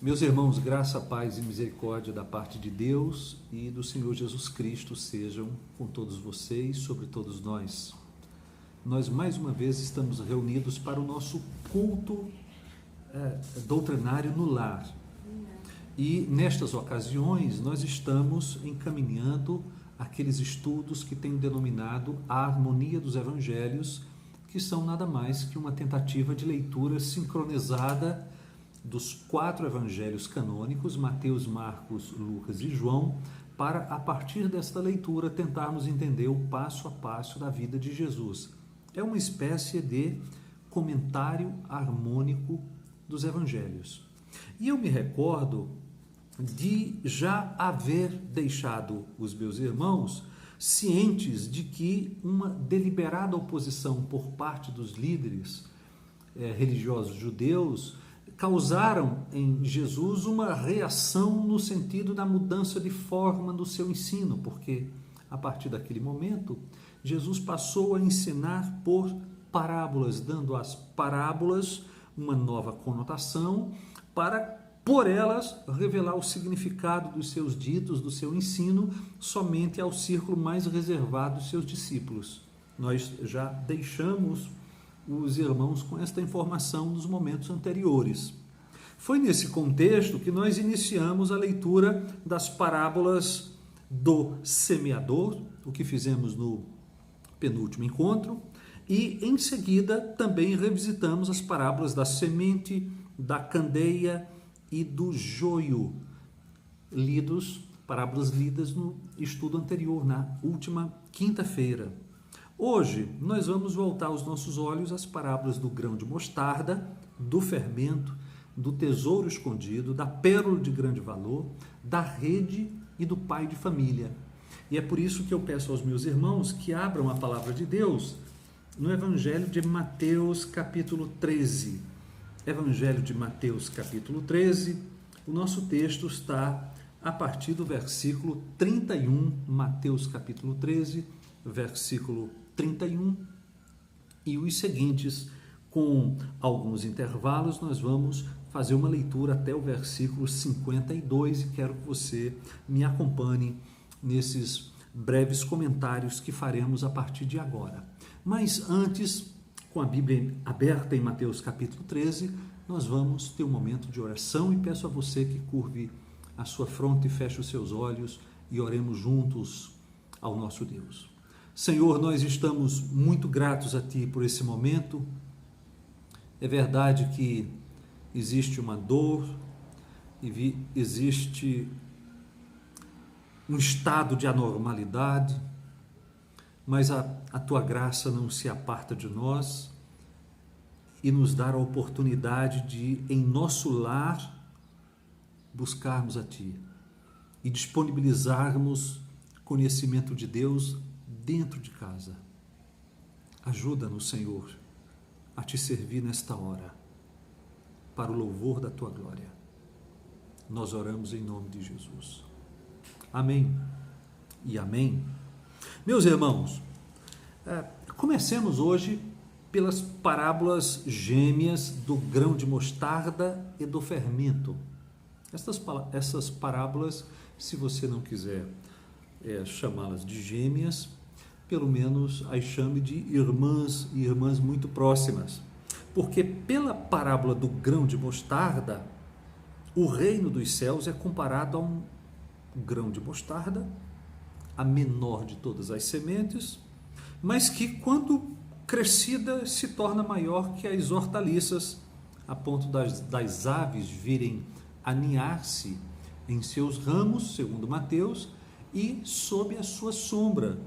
Meus irmãos, graça, paz e misericórdia da parte de Deus e do Senhor Jesus Cristo sejam com todos vocês, sobre todos nós. Nós mais uma vez estamos reunidos para o nosso culto doutrinário no lar. E nestas ocasiões nós estamos encaminhando aqueles estudos que tenho denominado a harmonia dos evangelhos, que são nada mais que uma tentativa de leitura sincronizada dos 4 evangelhos canônicos, Mateus, Marcos, Lucas e João, para, a partir desta leitura, tentarmos entender o passo a passo da vida de Jesus. É uma espécie de comentário harmônico dos evangelhos. E eu me recordo de já haver deixado os meus irmãos cientes de que uma deliberada oposição por parte dos líderes religiosos judeus causaram em Jesus uma reação no sentido da mudança de forma do seu ensino, porque a partir daquele momento Jesus passou a ensinar por parábolas, dando às parábolas uma nova conotação para, por elas, revelar o significado dos seus ditos, do seu ensino, somente ao círculo mais reservado dos seus discípulos. Nós já deixamos os irmãos com esta informação nos momentos anteriores. Foi nesse contexto que nós iniciamos a leitura das parábolas do semeador, o que fizemos no penúltimo encontro, e em seguida também revisitamos as parábolas da semente, da candeia e do joio, parábolas lidas no estudo anterior, na última quinta-feira. Hoje, nós vamos voltar os nossos olhos às parábolas do grão de mostarda, do fermento, do tesouro escondido, da pérola de grande valor, da rede e do pai de família. E é por isso que eu peço aos meus irmãos que abram a palavra de Deus no Evangelho de Mateus, capítulo 13. Evangelho de Mateus, capítulo 13, o nosso texto está a partir do versículo 31, Mateus, capítulo 13, versículo 31, e os seguintes, com alguns intervalos, nós vamos fazer uma leitura até o versículo 52 e quero que você me acompanhe nesses breves comentários que faremos a partir de agora. Mas antes, com a Bíblia aberta em Mateus capítulo 13, nós vamos ter um momento de oração e peço a você que curve a sua fronte e feche os seus olhos e oremos juntos ao nosso Deus. Senhor, nós estamos muito gratos a Ti por esse momento. É verdade que existe uma dor, existe um estado de anormalidade, mas a Tua graça não se aparta de nós e nos dá a oportunidade de, em nosso lar, buscarmos a Ti e disponibilizarmos conhecimento de Deus dentro de casa. Ajuda-nos, Senhor, a Te servir nesta hora, para o louvor da Tua glória. Nós oramos em nome de Jesus. Amém e amém. Meus irmãos, comecemos hoje pelas parábolas gêmeas do grão de mostarda e do fermento. Essas parábolas, se você não quiser chamá-las de gêmeas, pelo menos as chame de irmãs e irmãs muito próximas. Porque pela parábola do grão de mostarda, o reino dos céus é comparado a um grão de mostarda, a menor de todas as sementes, mas que quando crescida se torna maior que as hortaliças, a ponto das aves virem aninhar-se em seus ramos, segundo Mateus, e sob a sua sombra,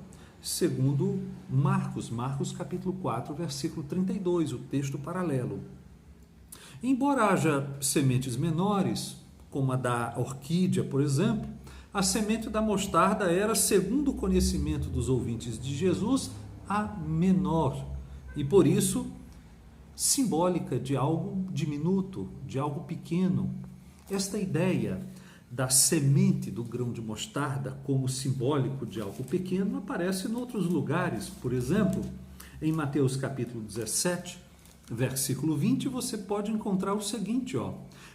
segundo Marcos capítulo 4, versículo 32, o texto paralelo. Embora haja sementes menores, como a da orquídea, por exemplo, a semente da mostarda era, segundo o conhecimento dos ouvintes de Jesus, a menor, e por isso simbólica de algo diminuto, de algo pequeno. Esta ideia da semente do grão de mostarda como simbólico de algo pequeno aparece em outros lugares. Por exemplo, em Mateus capítulo 17, versículo 20, você pode encontrar o seguinte,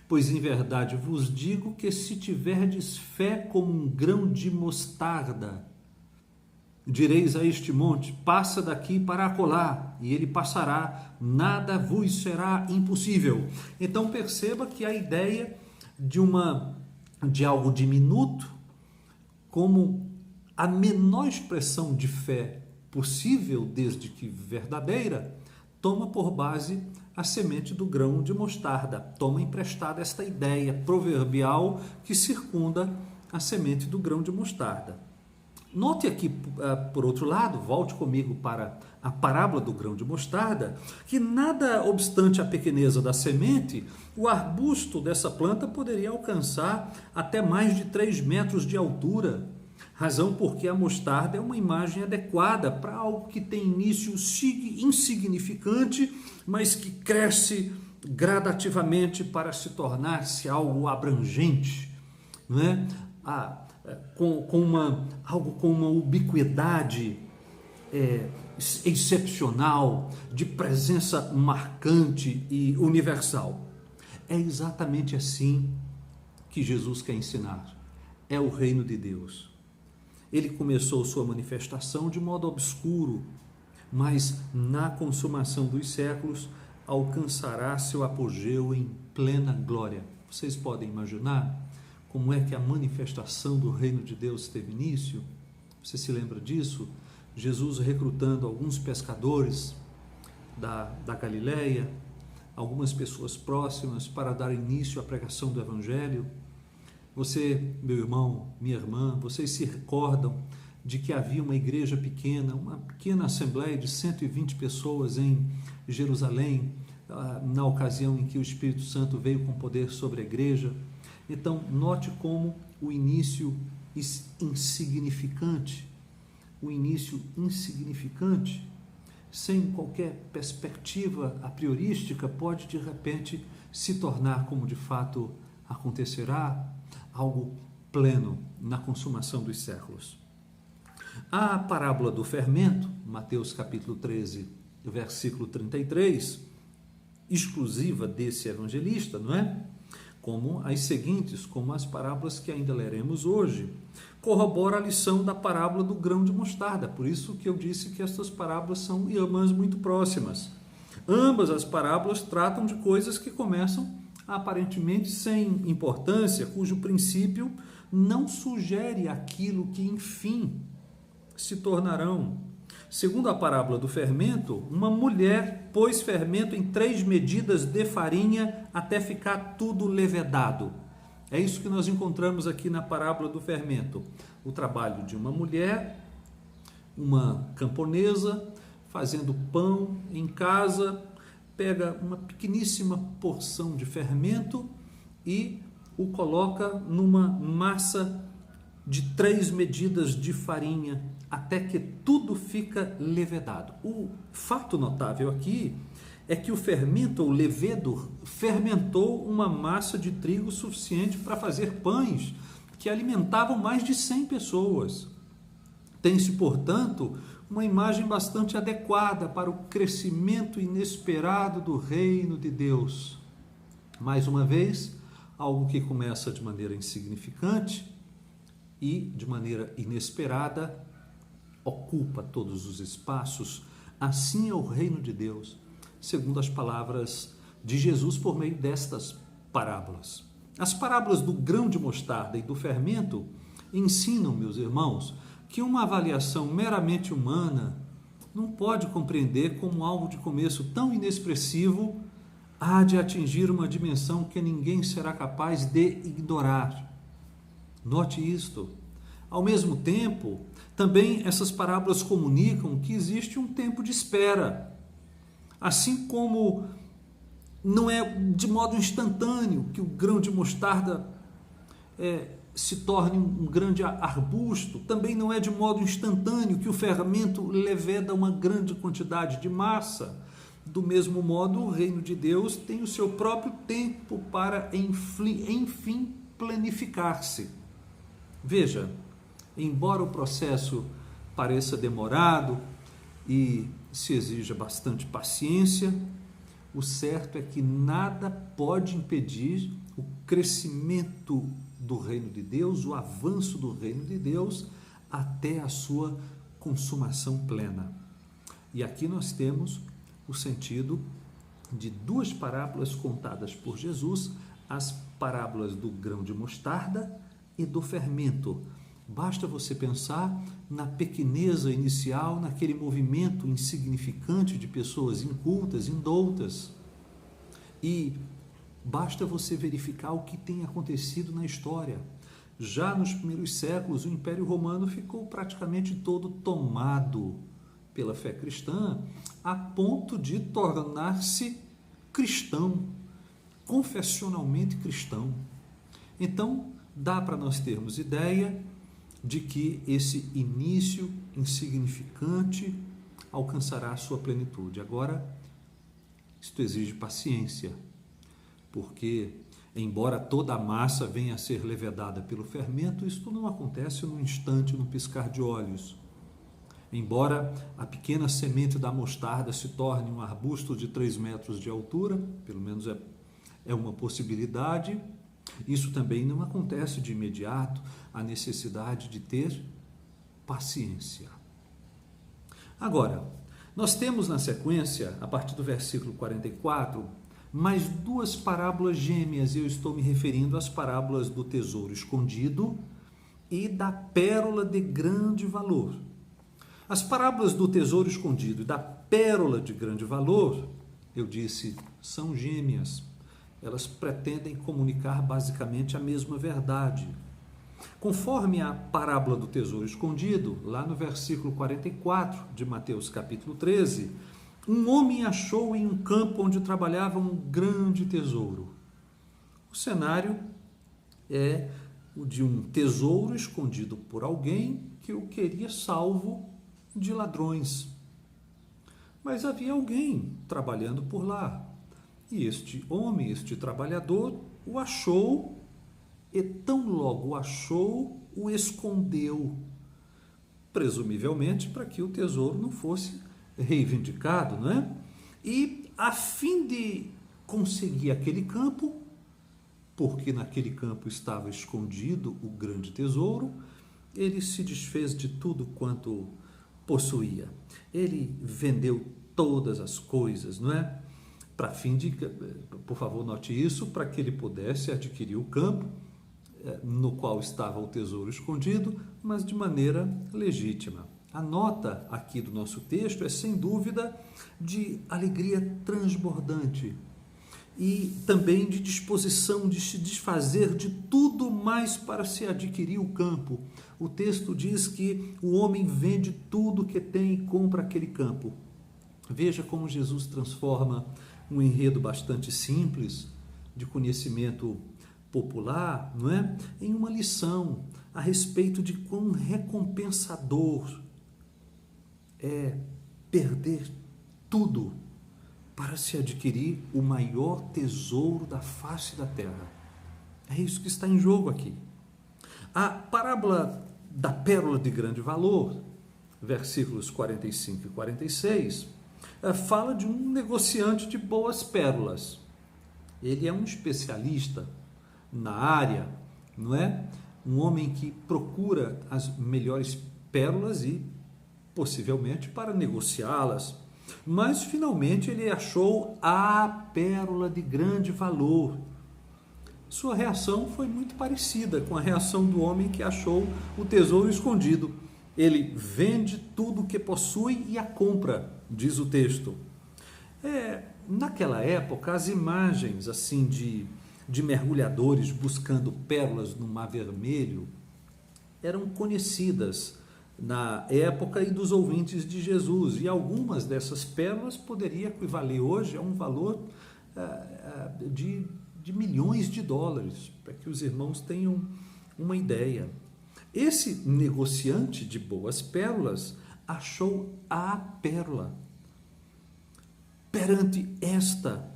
Pois em verdade vos digo que se tiverdes fé como um grão de mostarda, direis a este monte, passa daqui para acolá, e ele passará, nada vos será impossível. Então perceba que a ideia de algo diminuto, como a menor expressão de fé possível, desde que verdadeira, toma por base a semente do grão de mostarda. Toma emprestada esta ideia proverbial que circunda a semente do grão de mostarda. Note aqui, por outro lado, volte comigo para a parábola do grão de mostarda, que nada obstante a pequeneza da semente, o arbusto dessa planta poderia alcançar até mais de 3 metros de altura, razão porque a mostarda é uma imagem adequada para algo que tem início insignificante, mas que cresce gradativamente para se tornar-se algo abrangente, não é? Algo com uma ubiquidade excepcional, de presença marcante e universal. É exatamente assim que Jesus quer ensinar. É o reino de Deus. Ele começou sua manifestação de modo obscuro, mas na consumação dos séculos alcançará seu apogeu em plena glória. Vocês podem imaginar como é que a manifestação do reino de Deus teve início? Você se lembra disso? Jesus recrutando alguns pescadores da Galileia, algumas pessoas próximas para dar início à pregação do Evangelho. Você, meu irmão, minha irmã, vocês se recordam de que havia uma igreja pequena, uma pequena assembleia de 120 pessoas em Jerusalém, na ocasião em que o Espírito Santo veio com poder sobre a igreja. Então, note como o início insignificante, sem qualquer perspectiva a priorística, pode de repente se tornar, como de fato acontecerá, algo pleno na consumação dos séculos. A parábola do fermento, Mateus capítulo 13, versículo 33, exclusiva desse evangelista, não é? Como as seguintes, como as parábolas que ainda leremos hoje, corrobora a lição da parábola do grão de mostarda. Por isso que eu disse que estas parábolas são irmãs muito próximas. Ambas as parábolas tratam de coisas que começam aparentemente sem importância, cujo princípio não sugere aquilo que, enfim, se tornarão. Segundo a parábola do fermento, uma mulher pôs fermento em 3 medidas de farinha até ficar tudo levedado. É isso que nós encontramos aqui na parábola do fermento. O trabalho de uma mulher, uma camponesa, fazendo pão em casa, pega uma pequeníssima porção de fermento e o coloca numa massa de 3 medidas de farinha, até que tudo fica levedado. O fato notável aqui é que o fermento, ou levedo, fermentou uma massa de trigo suficiente para fazer pães que alimentavam mais de 100 pessoas. Tem-se, portanto, uma imagem bastante adequada para o crescimento inesperado do reino de Deus. Mais uma vez, algo que começa de maneira insignificante e, de maneira inesperada, ocupa todos os espaços. Assim é o reino de Deus, segundo as palavras de Jesus por meio destas parábolas. As parábolas do grão de mostarda e do fermento ensinam, meus irmãos, que uma avaliação meramente humana não pode compreender como algo de começo tão inexpressivo há de atingir uma dimensão que ninguém será capaz de ignorar. Note isto. Ao mesmo tempo, também essas parábolas comunicam que existe um tempo de espera. Assim como não é de modo instantâneo que o grão de mostarda se torne um grande arbusto, também não é de modo instantâneo que o fermento leveda uma grande quantidade de massa. Do mesmo modo, o reino de Deus tem o seu próprio tempo para, enfim, planificar-se. Veja, embora o processo pareça demorado e se exija bastante paciência, o certo é que nada pode impedir o crescimento do reino de Deus, o avanço do reino de Deus até a sua consumação plena. E aqui nós temos o sentido de duas parábolas contadas por Jesus, as parábolas do grão de mostarda e do fermento. Basta você pensar na pequeneza inicial, naquele movimento insignificante de pessoas incultas, indoutas. E basta você verificar o que tem acontecido na história. Já nos primeiros séculos, o Império Romano ficou praticamente todo tomado pela fé cristã, a ponto de tornar-se cristão, confessionalmente cristão. Então, dá para nós termos ideia de que esse início insignificante alcançará a sua plenitude. Agora, isto exige paciência, porque, embora toda a massa venha a ser levedada pelo fermento, isto não acontece num instante, num piscar de olhos. Embora a pequena semente da mostarda se torne um arbusto de 3 metros de altura, pelo menos é uma possibilidade, isso também não acontece de imediato, a necessidade de ter paciência. Agora, nós temos na sequência, a partir do versículo 44, mais duas parábolas gêmeas, e eu estou me referindo às parábolas do tesouro escondido e da pérola de grande valor. As parábolas do tesouro escondido e da pérola de grande valor, eu disse, são gêmeas. Elas pretendem comunicar basicamente a mesma verdade. Conforme a parábola do tesouro escondido, lá no versículo 44 de Mateus capítulo 13, um homem achou em um campo onde trabalhava um grande tesouro. O cenário é o de um tesouro escondido por alguém que o queria salvo de ladrões. Mas havia alguém trabalhando por lá. E este homem, este trabalhador, o achou e tão logo o achou, o escondeu, presumivelmente para que o tesouro não fosse reivindicado, não é? E a fim de conseguir aquele campo, porque naquele campo estava escondido o grande tesouro, ele se desfez de tudo quanto possuía. Ele vendeu todas as coisas, não é? Para fim de, por favor, note isso, para que ele pudesse adquirir o campo no qual estava o tesouro escondido, mas de maneira legítima. A nota aqui do nosso texto é, sem dúvida, de alegria transbordante e também de disposição de se desfazer de tudo mais para se adquirir o campo. O texto diz que o homem vende tudo que tem e compra aquele campo. Veja como Jesus transforma um enredo bastante simples, de conhecimento popular, não é? Em uma lição a respeito de quão recompensador é perder tudo para se adquirir o maior tesouro da face da terra. É isso que está em jogo aqui. A parábola da pérola de grande valor, versículos 45 e 46, fala de um negociante de boas pérolas. Ele é um especialista na área, não é? Um homem que procura as melhores pérolas e, possivelmente, para negociá-las. Mas, finalmente, ele achou a pérola de grande valor. Sua reação foi muito parecida com a reação do homem que achou o tesouro escondido. Ele vende tudo o que possui e a compra, diz o texto. Naquela época, as imagens assim de mergulhadores buscando pérolas no Mar Vermelho eram conhecidas na época e dos ouvintes de Jesus, e algumas dessas pérolas poderiam equivaler hoje a um valor de milhões de dólares, para que os irmãos tenham uma ideia. Esse negociante de boas pérolas achou a pérola. Perante esta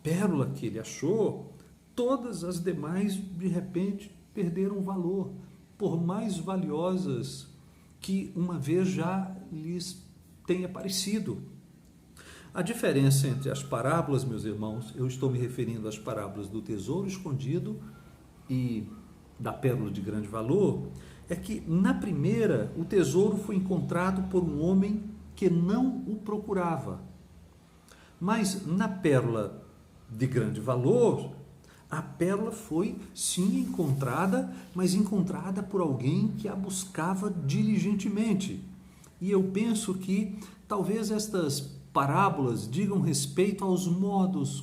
pérola que ele achou, todas as demais, de repente, perderam valor, por mais valiosas que uma vez já lhes tenha parecido. A diferença entre as parábolas, meus irmãos, eu estou me referindo às parábolas do tesouro escondido e da pérola de grande valor, é que na primeira o tesouro foi encontrado por um homem que não o procurava. Mas na pérola de grande valor, a pérola foi sim encontrada, mas encontrada por alguém que a buscava diligentemente. E eu penso que talvez estas parábolas digam respeito aos modos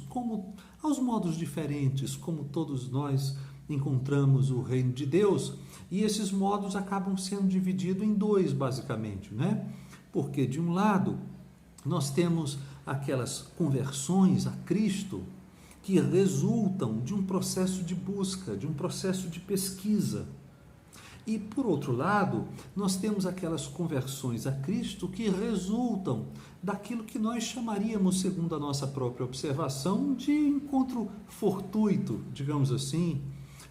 diferentes, como todos nós encontramos o reino de Deus, e esses modos acabam sendo divididos em dois, basicamente, né? Porque de um lado nós temos aquelas conversões a Cristo que resultam de um processo de busca, de um processo de pesquisa. E, por outro lado, nós temos aquelas conversões a Cristo que resultam daquilo que nós chamaríamos, segundo a nossa própria observação, de encontro fortuito, digamos assim.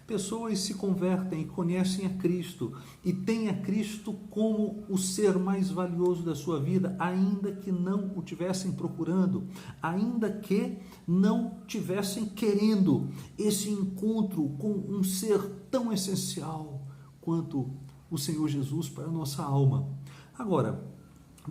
Pessoas se convertem e conhecem a Cristo e têm a Cristo como o ser mais valioso da sua vida, ainda que não o tivessem procurando, ainda que não tivessem querendo esse encontro com um ser tão essencial quanto o Senhor Jesus para a nossa alma. Agora,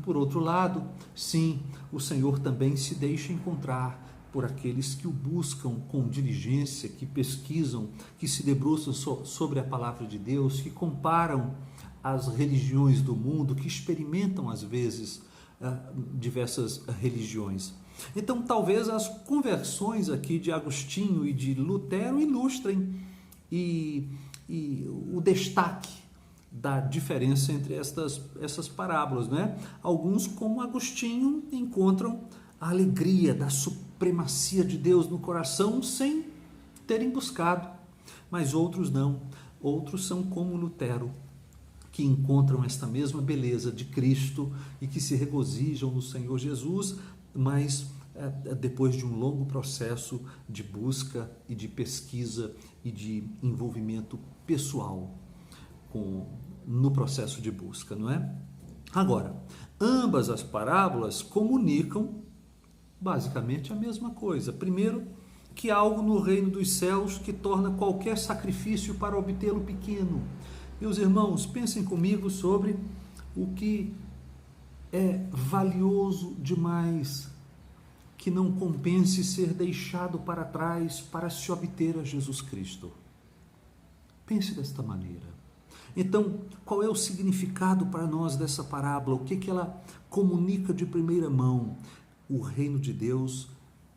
por outro lado, sim, o Senhor também se deixa encontrar por aqueles que o buscam com diligência, que pesquisam, que se debruçam sobre a palavra de Deus, que comparam as religiões do mundo, que experimentam às vezes diversas religiões. Então, talvez as conversões aqui de Agostinho e de Lutero ilustrem e o destaque da diferença entre essas parábolas, né? Alguns, como Agostinho, encontram a alegria da supremacia de Deus no coração sem terem buscado, mas outros não. Outros são como Lutero, que encontram esta mesma beleza de Cristo e que se regozijam no Senhor Jesus, mas depois de um longo processo de busca e de pesquisa e de envolvimento pessoal no processo de busca, não é? Agora, ambas as parábolas comunicam basicamente a mesma coisa. Primeiro, que há algo no reino dos céus que torna qualquer sacrifício para obtê-lo pequeno. Meus irmãos, pensem comigo sobre o que é valioso demais, que não compense ser deixado para trás para se obter a Jesus Cristo. Pense desta maneira. Então, qual é o significado para nós dessa parábola? O que ela comunica de primeira mão? O reino de Deus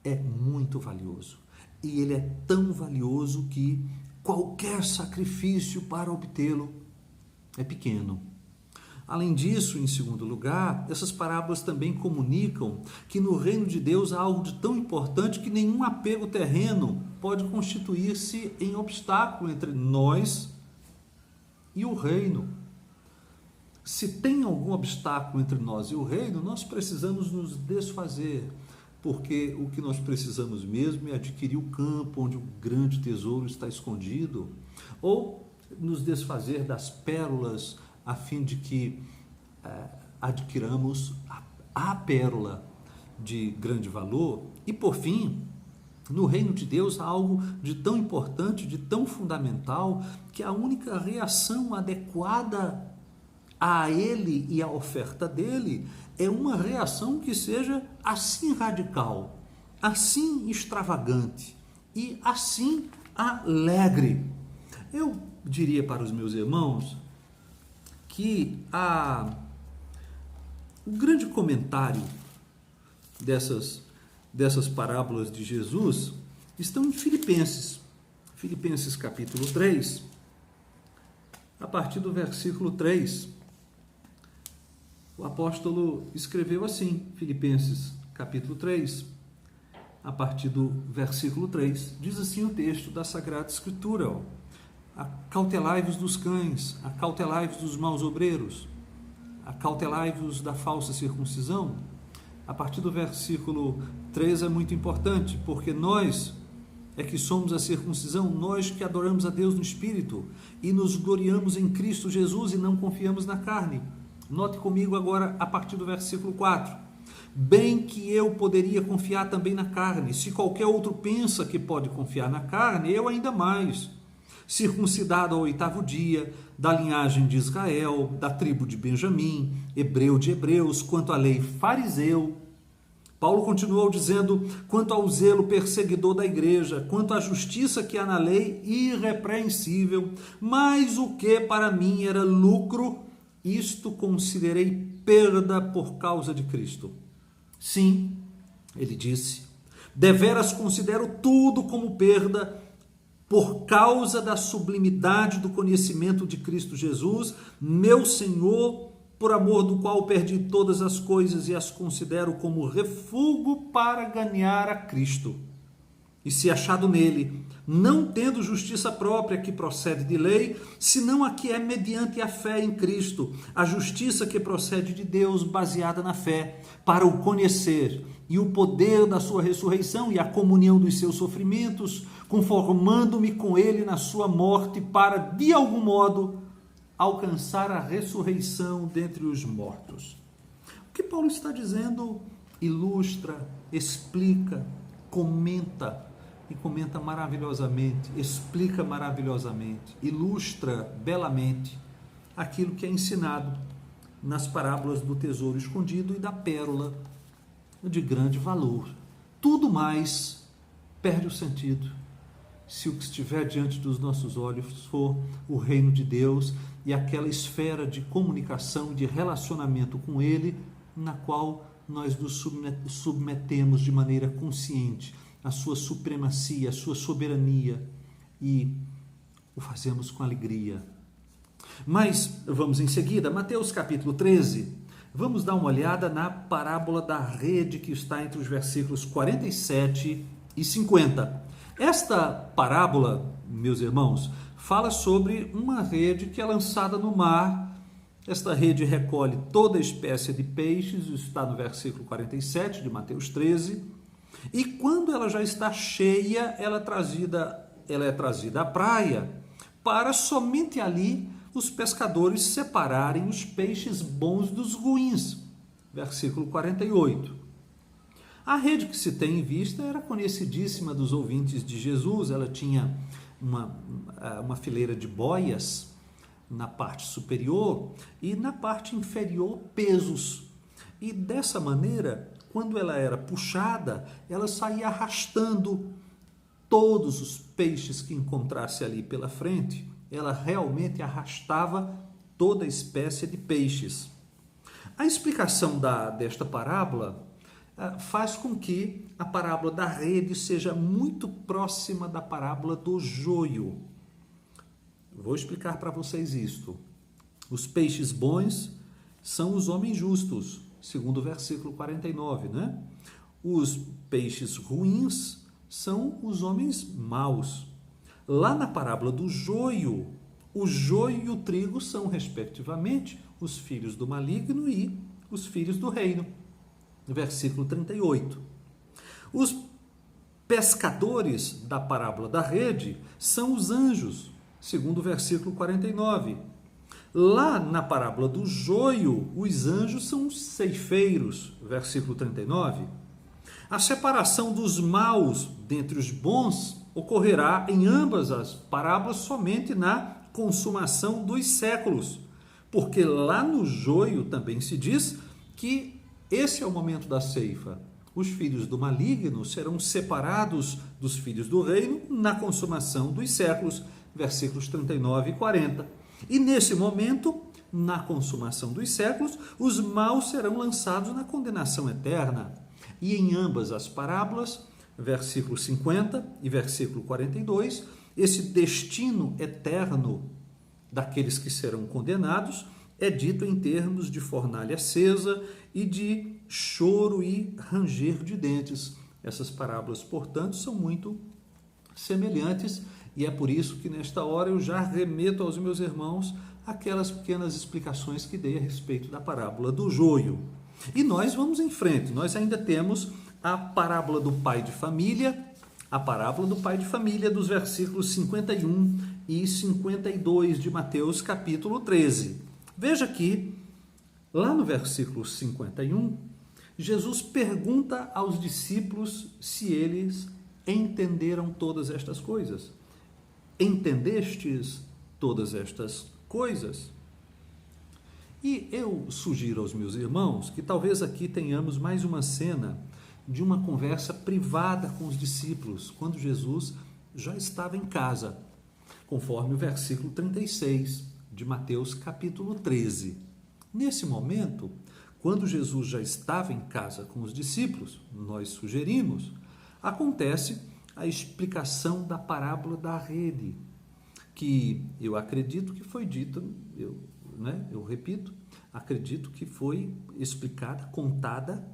é muito valioso. E ele é tão valioso que qualquer sacrifício para obtê-lo é pequeno. Além disso, em segundo lugar, essas parábolas também comunicam que no reino de Deus há algo de tão importante que nenhum apego terreno pode constituir-se em obstáculo entre nós e o reino. Se tem algum obstáculo entre nós e o reino, nós precisamos nos desfazer, porque o que nós precisamos mesmo é adquirir o campo onde o grande tesouro está escondido, ou nos desfazer das pérolas a fim de que adquiramos a pérola de grande valor. E por fim, no reino de Deus há algo de tão importante, de tão fundamental, que a única reação adequada a ele e à oferta dele é uma reação que seja assim radical, assim extravagante e assim alegre. Eu diria para os meus irmãos que o grande comentário dessas parábolas de Jesus estão em Filipenses capítulo 3, a partir do versículo 3. O apóstolo escreveu assim, Filipenses capítulo 3, a partir do versículo 3, diz assim o texto da Sagrada Escritura: acautelai-vos dos cães, acautelai-vos dos maus obreiros, acautelai-vos da falsa circuncisão. A partir do versículo 3 é muito importante, porque nós é que somos a circuncisão, nós que adoramos a Deus no Espírito e nos gloriamos em Cristo Jesus e não confiamos na carne. Note comigo agora a partir do versículo 4. bem que eu poderia confiar também na carne. Se qualquer outro pensa que pode confiar na carne, eu ainda mais. Circuncidado ao 8º dia, da linhagem de Israel, da tribo de Benjamim, hebreu de hebreus, quanto à lei fariseu. Paulo continuou dizendo, quanto ao zelo perseguidor da igreja, quanto à justiça que há na lei, irrepreensível, mas o que para mim era lucro, isto considerei perda por causa de Cristo. Sim, ele disse, deveras considero tudo como perda por causa da sublimidade do conhecimento de Cristo Jesus, meu Senhor, por amor do qual perdi todas as coisas e as considero como refúgio para ganhar a Cristo. E se achado nele, não tendo justiça própria que procede de lei, senão a que é mediante a fé em Cristo, a justiça que procede de Deus baseada na fé, para o conhecer e o poder da sua ressurreição e a comunhão dos seus sofrimentos, conformando-me com ele na sua morte, para, de algum modo, alcançar a ressurreição dentre os mortos. O que Paulo está dizendo ilustra, explica, comenta, e comenta maravilhosamente, explica maravilhosamente, ilustra belamente aquilo que é ensinado nas parábolas do tesouro escondido e da pérola de grande valor. Tudo mais perde o sentido se o que estiver diante dos nossos olhos for o reino de Deus e aquela esfera de comunicação, de relacionamento com Ele, na qual nós nos submetemos de maneira consciente à sua supremacia, à sua soberania, e o fazemos com alegria. Mas vamos em seguida, Mateus capítulo 13, vamos dar uma olhada na parábola da rede que está entre os versículos 47 e 50. Esta parábola, meus irmãos, fala sobre uma rede que é lançada no mar. Esta rede recolhe toda espécie de peixes, isso está no versículo 47 de Mateus 13, e quando ela já está cheia, ela é trazida à praia, para somente ali os pescadores separarem os peixes bons dos ruins. Versículo 48. A rede que se tem em vista era conhecidíssima dos ouvintes de Jesus, ela tinha uma fileira de boias na parte superior e na parte inferior pesos. E dessa maneira, quando ela era puxada, ela saía arrastando todos os peixes que encontrasse ali pela frente. Ela realmente arrastava toda espécie de peixes. A explicação desta parábola faz com que a parábola da rede seja muito próxima da parábola do joio. Vou explicar para vocês isto. Os peixes bons são os homens justos, segundo o versículo 49, né? Os peixes ruins são os homens maus. Lá na parábola do joio, o joio e o trigo são, respectivamente, os filhos do maligno e os filhos do reino. Versículo 38. Os pescadores da parábola da rede são os anjos, segundo o versículo 49. Lá na parábola do joio, os anjos são os ceifeiros, versículo 39. A separação dos maus dentre os bons ocorrerá em ambas as parábolas somente na consumação dos séculos, porque lá no joio também se diz que esse é o momento da ceifa. Os filhos do maligno serão separados dos filhos do reino na consumação dos séculos, versículos 39 e 40. E nesse momento, na consumação dos séculos, os maus serão lançados na condenação eterna. E em ambas as parábolas, versículo 50 e versículo 42, esse destino eterno daqueles que serão condenados é dito em termos de fornalha acesa e de choro e ranger de dentes. Essas parábolas, portanto, são muito semelhantes, e é por isso que nesta hora eu já remeto aos meus irmãos aquelas pequenas explicações que dei a respeito da parábola do joio. E nós vamos em frente, nós ainda temos a parábola do pai de família, dos versículos 51 e 52 de Mateus capítulo 13. Veja aqui, lá no versículo 51, Jesus pergunta aos discípulos se eles entenderam todas estas coisas. Entendestes todas estas coisas? E eu sugiro aos meus irmãos que talvez aqui tenhamos mais uma cena de uma conversa privada com os discípulos, quando Jesus já estava em casa, conforme o versículo 36 de Mateus capítulo 13. Nesse momento, quando Jesus já estava em casa com os discípulos, nós sugerimos, acontece a explicação da parábola da rede, que eu acredito que foi dita, eu repito, acredito que foi explicada, contada,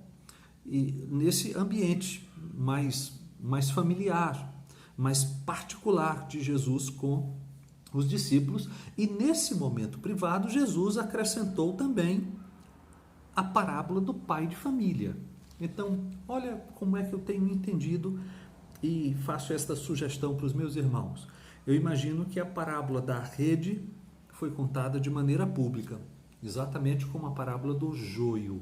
e nesse ambiente mais familiar, mais particular de Jesus com os discípulos, e nesse momento privado, Jesus acrescentou também a parábola do pai de família. Então, olha como é que eu tenho entendido e faço esta sugestão para os meus irmãos. Eu imagino que a parábola da rede foi contada de maneira pública, exatamente como a parábola do joio.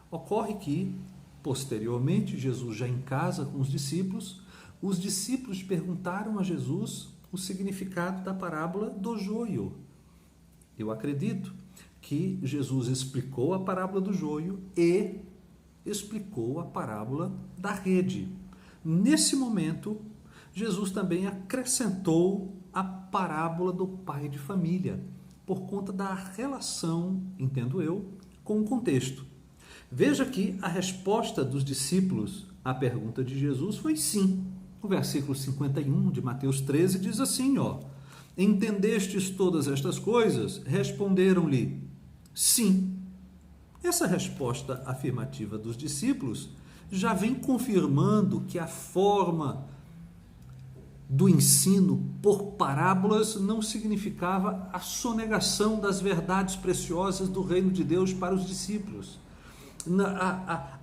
Ocorre que, posteriormente, Jesus já em casa com os discípulos perguntaram a Jesus o significado da parábola do joio. Eu acredito que Jesus explicou a parábola do joio e explicou a parábola da rede. Nesse momento, Jesus também acrescentou a parábola do pai de família, por conta da relação, entendo eu, com o contexto. Veja que a resposta dos discípulos à pergunta de Jesus foi sim. O versículo 51 de Mateus 13 diz assim, entendestes todas estas coisas? Responderam-lhe, sim. Essa resposta afirmativa dos discípulos já vem confirmando que a forma do ensino por parábolas não significava a sonegação das verdades preciosas do reino de Deus para os discípulos.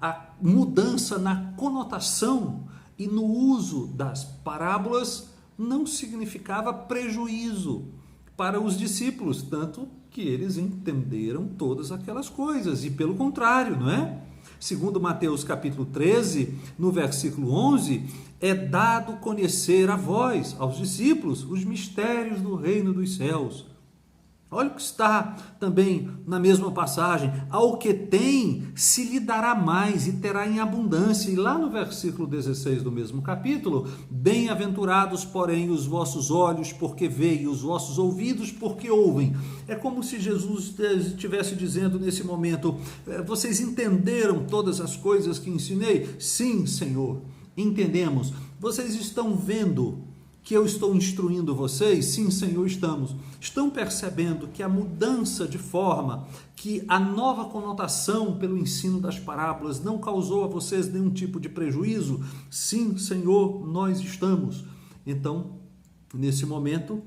A mudança na conotação e no uso das parábolas não significava prejuízo para os discípulos, tanto que eles entenderam todas aquelas coisas, e pelo contrário, não é? Segundo Mateus capítulo 13, no versículo 11, é dado conhecer a vós, aos discípulos, os mistérios do reino dos céus. Olha o que está também na mesma passagem, ao que tem se lhe dará mais e terá em abundância. E lá no versículo 16 do mesmo capítulo, bem-aventurados, porém, os vossos olhos, porque veem, os vossos ouvidos, porque ouvem. É como se Jesus estivesse dizendo nesse momento, vocês entenderam todas as coisas que ensinei? Sim, Senhor, entendemos. Vocês estão vendo que eu estou instruindo vocês? Sim, Senhor, estamos. Estão percebendo que a mudança de forma, que a nova conotação pelo ensino das parábolas não causou a vocês nenhum tipo de prejuízo? Sim, Senhor, nós estamos. Então, nesse momento,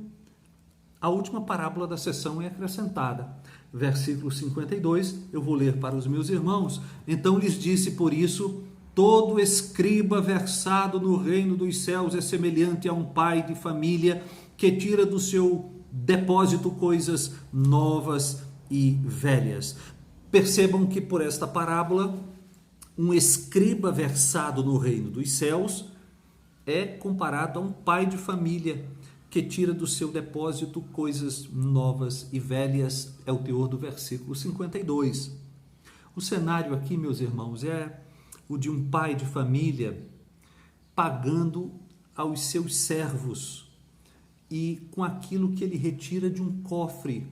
a última parábola da sessão é acrescentada. Versículo 52, eu vou ler para os meus irmãos. Então lhes disse, por isso, todo escriba versado no reino dos céus é semelhante a um pai de família que tira do seu depósito coisas novas e velhas. Percebam que por esta parábola, um escriba versado no reino dos céus é comparado a um pai de família que tira do seu depósito coisas novas e velhas, é o teor do versículo 52. O cenário aqui, meus irmãos, é o de um pai de família pagando aos seus servos e com aquilo que ele retira de um cofre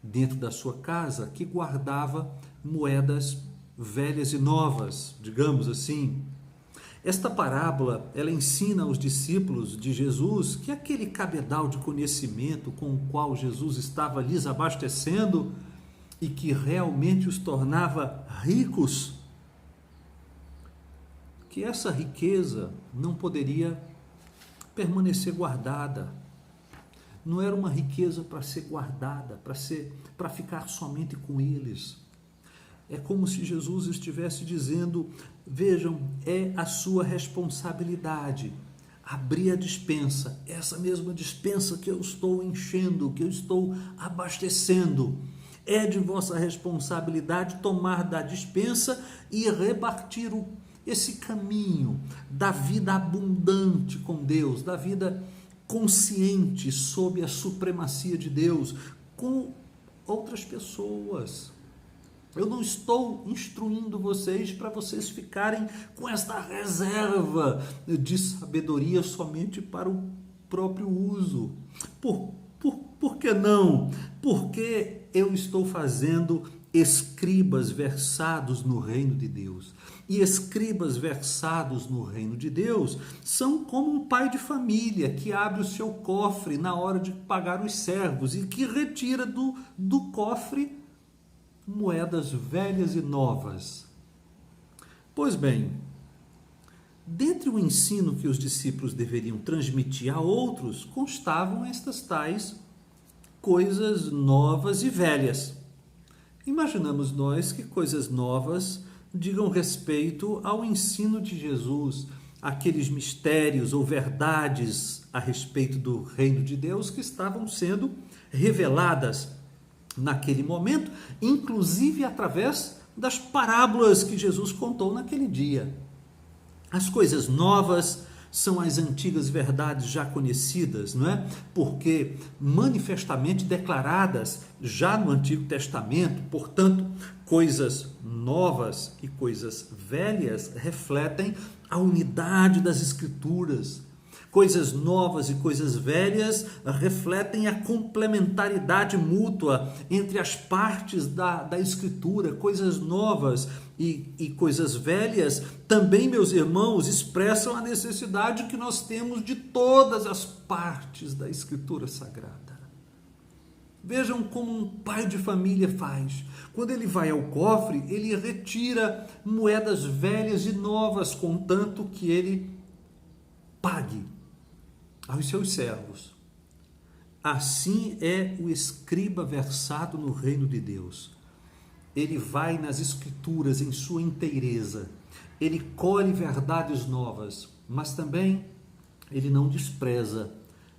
dentro da sua casa que guardava moedas velhas e novas, digamos assim. Esta parábola, ela ensina aos discípulos de Jesus que aquele cabedal de conhecimento com o qual Jesus estava lhes abastecendo e que realmente os tornava ricos, que essa riqueza não poderia permanecer guardada. Não era uma riqueza para ser guardada, para ficar somente com eles. É como se Jesus estivesse dizendo, vejam, é a sua responsabilidade abrir a despensa, essa mesma despensa que eu estou enchendo, que eu estou abastecendo. É de vossa responsabilidade tomar da despensa e repartir esse caminho da vida abundante com Deus, da vida consciente sob a supremacia de Deus, com outras pessoas. Eu não estou instruindo vocês para vocês ficarem com esta reserva de sabedoria somente para o próprio uso. Por que não? Porque eu estou fazendo escribas versados no reino de Deus. E escribas versados no reino de Deus são como um pai de família que abre o seu cofre na hora de pagar os servos e que retira do cofre moedas velhas e novas. Pois bem, dentre o ensino que os discípulos deveriam transmitir a outros, constavam estas tais coisas novas e velhas. Imaginamos nós que coisas novas digam respeito ao ensino de Jesus, aqueles mistérios ou verdades a respeito do reino de Deus que estavam sendo reveladas naquele momento, inclusive através das parábolas que Jesus contou naquele dia. As coisas novas são as antigas verdades já conhecidas, não é? Porque manifestamente declaradas já no Antigo Testamento, portanto, coisas novas e coisas velhas refletem a unidade das Escrituras. Coisas novas e coisas velhas refletem a complementaridade mútua entre as partes da Escritura. Coisas novas e coisas velhas também, meus irmãos, expressam a necessidade que nós temos de todas as partes da Escritura Sagrada. Vejam como um pai de família faz. Quando ele vai ao cofre, ele retira moedas velhas e novas, contanto que ele pague aos seus servos. Assim é o escriba versado no reino de Deus. Ele vai nas Escrituras em sua inteireza. Ele colhe verdades novas, mas também ele não despreza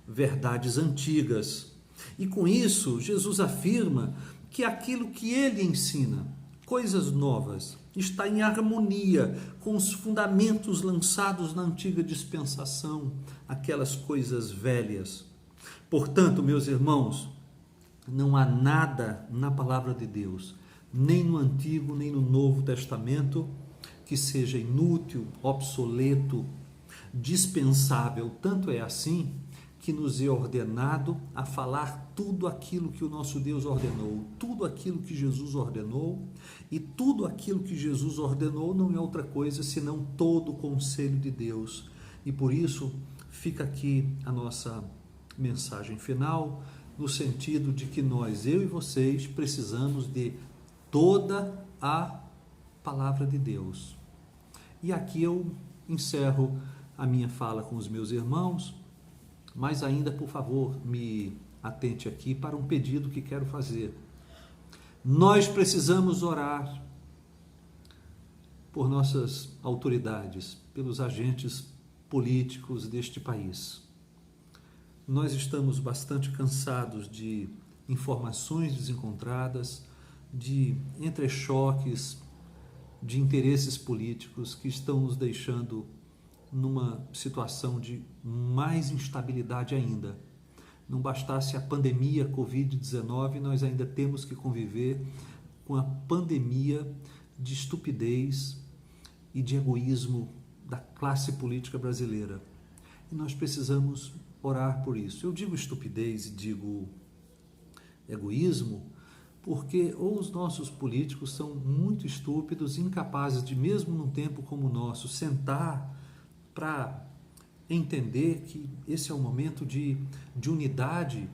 verdades antigas. E com isso, Jesus afirma que aquilo que ele ensina, coisas novas, está em harmonia com os fundamentos lançados na antiga dispensação, aquelas coisas velhas. Portanto, meus irmãos, não há nada na palavra de Deus, nem no Antigo, nem no Novo Testamento, que seja inútil, obsoleto, dispensável. Tanto é assim que nos é ordenado a falar tudo aquilo que o nosso Deus ordenou, tudo aquilo que Jesus ordenou, e tudo aquilo que Jesus ordenou não é outra coisa senão todo o conselho de Deus. E por isso fica aqui a nossa mensagem final, no sentido de que nós, eu e vocês, precisamos de toda a palavra de Deus. E aqui eu encerro a minha fala com os meus irmãos, mas ainda, por favor, me atente aqui para um pedido que quero fazer. Nós precisamos orar por nossas autoridades, pelos agentes políticos deste país. Nós estamos bastante cansados de informações desencontradas, de entrechoques, de interesses políticos que estão nos deixando numa situação de mais instabilidade ainda. Não bastasse a pandemia Covid-19, nós ainda temos que conviver com a pandemia de estupidez e de egoísmo da classe política brasileira. E nós precisamos orar por isso. Eu digo estupidez e digo egoísmo porque ou os nossos políticos são muito estúpidos, incapazes de, mesmo num tempo como o nosso, sentar para entender que esse é um momento de unidade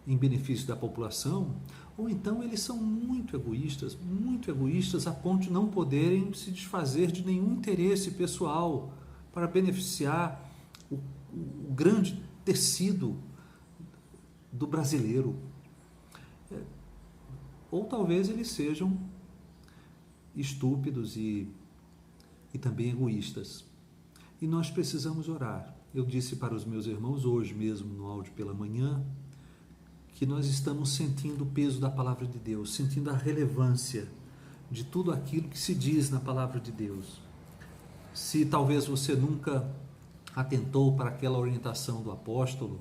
em benefício da população, ou então eles são muito egoístas a ponto de não poderem se desfazer de nenhum interesse pessoal para beneficiar o grande tecido do brasileiro. Ou talvez eles sejam estúpidos e também egoístas. E nós precisamos orar. Eu disse para os meus irmãos hoje mesmo no áudio pela manhã que nós estamos sentindo o peso da palavra de Deus, sentindo a relevância de tudo aquilo que se diz na palavra de Deus. Se talvez você nunca atentou para aquela orientação do apóstolo,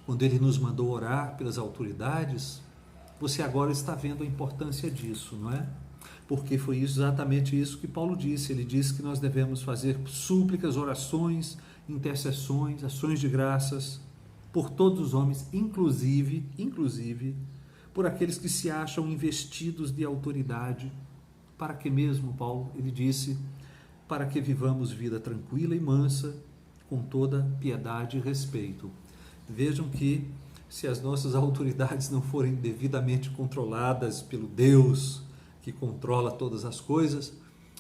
quando ele nos mandou orar pelas autoridades, você agora está vendo a importância disso, não é? Porque foi exatamente isso que Paulo disse. Ele disse que nós devemos fazer súplicas, orações, intercessões, ações de graças por todos os homens, inclusive por aqueles que se acham investidos de autoridade. Para que mesmo, Paulo, ele disse, para que vivamos vida tranquila e mansa, com toda piedade e respeito. Vejam que se as nossas autoridades não forem devidamente controladas pelo Deus que controla todas as coisas,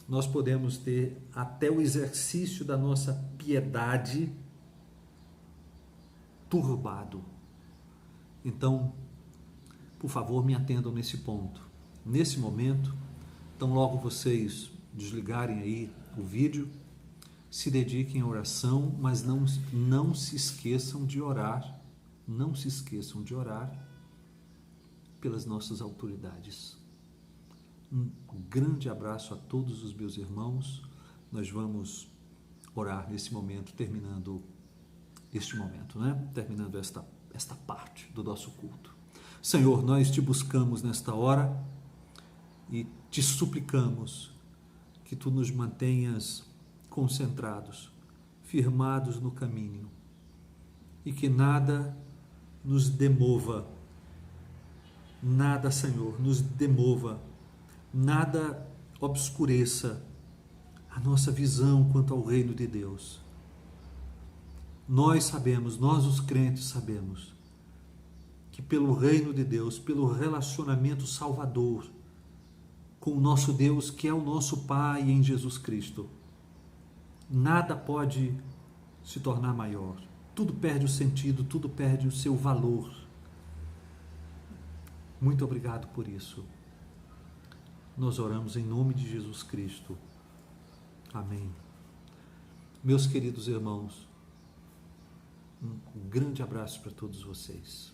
nós podemos ter até o exercício da nossa piedade turbado. Então, por favor, me atendam nesse ponto. Nesse momento, então logo vocês desligarem aí o vídeo, se dediquem à oração, mas não se esqueçam de orar, não se esqueçam de orar pelas nossas autoridades. Um grande abraço a todos os meus irmãos. Nós vamos orar nesse momento, terminando este momento, né? Terminando esta parte do nosso culto. Senhor, nós te buscamos nesta hora e te suplicamos que tu nos mantenhas concentrados, firmados no caminho, e que nada nos demova, nada, Senhor, nos demova, nada obscureça a nossa visão quanto ao reino de Deus. Nós sabemos, nós os crentes sabemos, que pelo reino de Deus, pelo relacionamento salvador com o nosso Deus, que é o nosso Pai em Jesus Cristo, nada pode se tornar maior. Tudo perde o sentido, tudo perde o seu valor. Muito obrigado por isso. Nós oramos em nome de Jesus Cristo. Amém. Meus queridos irmãos, um grande abraço para todos vocês.